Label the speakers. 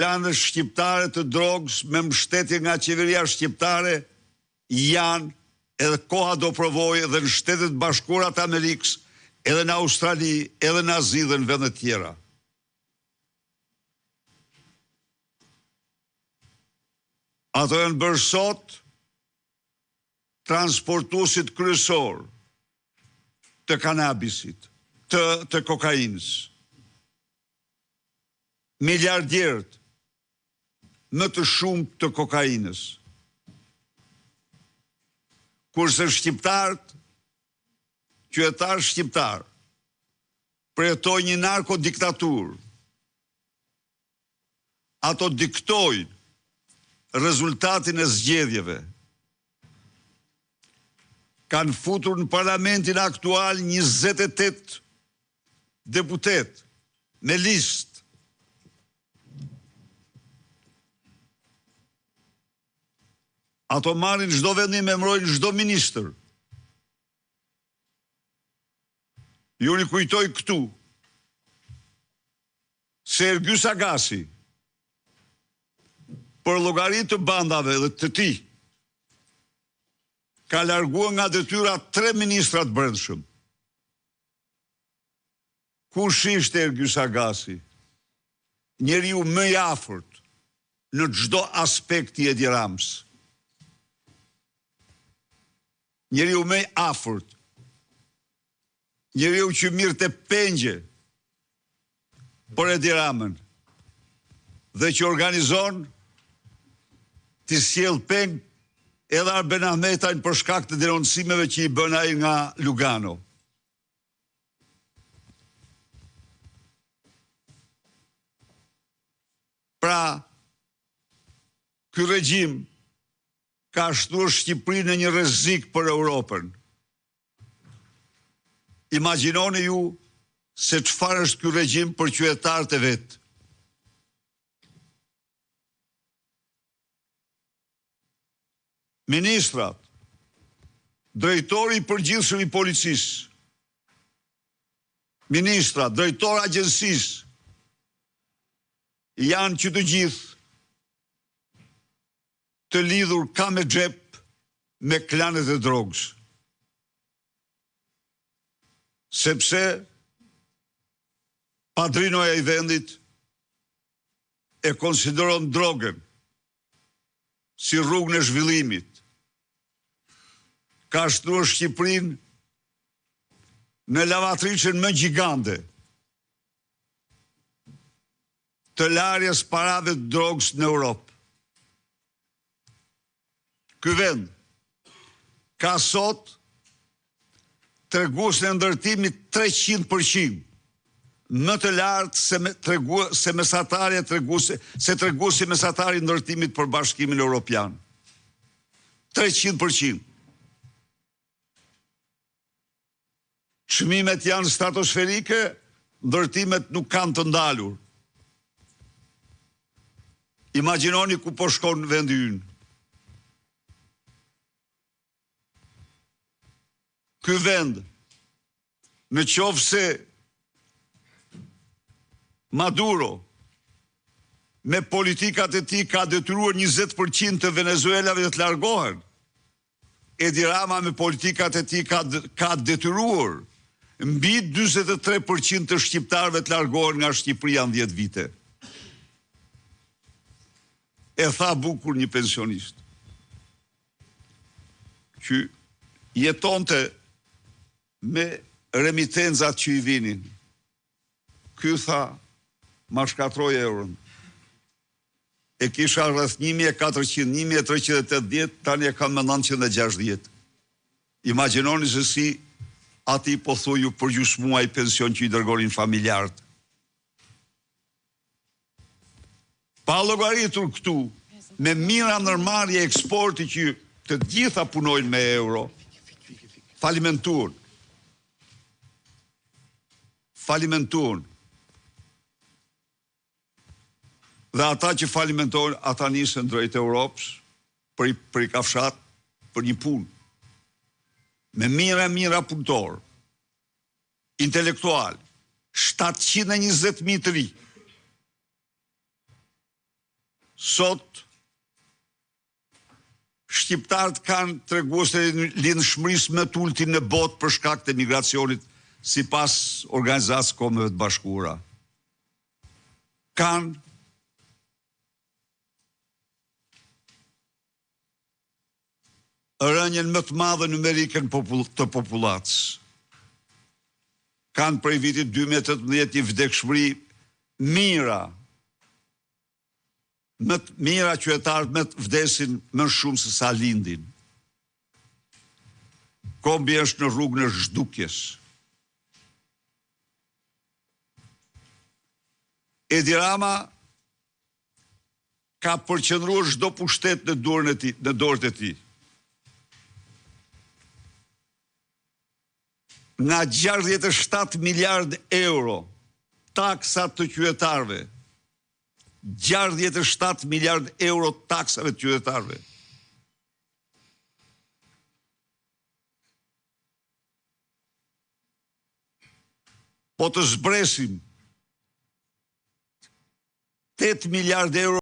Speaker 1: planet shqiptare të drogës me mbështetje nga qeveria shqiptare janë, edhe koha do provojë, edhe në Shtetet Bashkuara të Amerikës, edhe në Australi, edhe në Azi dhe në vende tjera. Ato janë bërë sot transportuesit kryesor të kanabisit, të kokainës. Miliardierët më të shumë të kokainës. Kurse shqiptarët, qytetarë shqiptarë, përjetojnë një narkodiktaturë. Ato diktojnë rezultatin e zgjedhjeve. Kanë futur në parlamentin aktual 28 deputet me listë. Ato marrin çdo vendim, emërojnë çdo ministër. Ju një kujtoj këtu se Ergjys Agasi për llogari të bandave dhe të tij ka larguar nga detyra 3 ministrat brendshëm. Kush ishte Ergjys Agasi? Njeriu më i afërt në çdo aspekt i Edi Ramës. Njeriu më i afërt. Njeriu që mirë të pengje për Edi Ramën dhe që organizon të sjell peng edhe Arben Ahmetajn për shkak të denoncimeve që i bën ai nga Lugano. Pra, ky regjim ka shtuar Shqipërinë në një rrezik për Europën. Imagjinoni ju se çfarë është ky regjim për qytetarët e vet. Ministrat, drejtori i përgjithshëm i policisë, ministrat, drejtori i agjencisë, janë që të gjithë të lidhur ka me xhep me klanet e drogës. Sepse padrinoja i vendit e konsideron drogën si rrugën e zhvillimit. Ka shtruar Shqipërinë në lavatricën më gjigande të larjes parave të drogës në Europë. Ky vend ka sot treguesin e ndërtimit 300%, më të lartë se treguesi mesatari i ndërtimit për Bashkimin Evropian. 300%. Çmimet janë stratosferike, ndërtimet nuk kanë të ndalur. Imagjinoni ku po shkon vendi ynë. Ky vend, në qoftë se Maduro me politikat e tij ka detyruar 20% të Venezuelave të largohen, Edi Rama me politikat e tij ka detyruar mbi 43% të shqiptarëve të largohen nga Shqipëria në 10 vite. E tha bukur një pensionist që jetonte me remitencat që i vinin. Ky tha, ma shkatroj euron. E kisha rreth 1400, 1380, tani e kam me 960. Imagjinoni se si ati po thuju për gjysmë muaj pension që i dërgonin familjarët. Pa llogaritur këtu, me mira ndërmarrje eksporti që të gjitha punojnë me euro, falimentuan. Dhe ata që falimentojnë, ata nisën drejt Europës për i kafshat për një punë. Me mira punëtor, intelektual, 720.000 të ri. Sot, shqiptarët kanë treguese lindshmërisë më të ultin në botë për shkak të migracionit, sipas Organizatës së Kombeve të Bashkuara. Kanë rënjen më të madhe numerike të popullatës. Kanë prej vitit 2018 një vdekshmëri mira qytetarët me vdesin më shumë se sa lindin. Kombi është në rrugën e zhdukjes. Edi Rama ka përqendruar çdo pushtet në dorët e tij. Nga 67 miliard euro taksat të qytetarëve, 67 miliard euro taksave të qytetarëve. Po të zbresim 8 miliard euro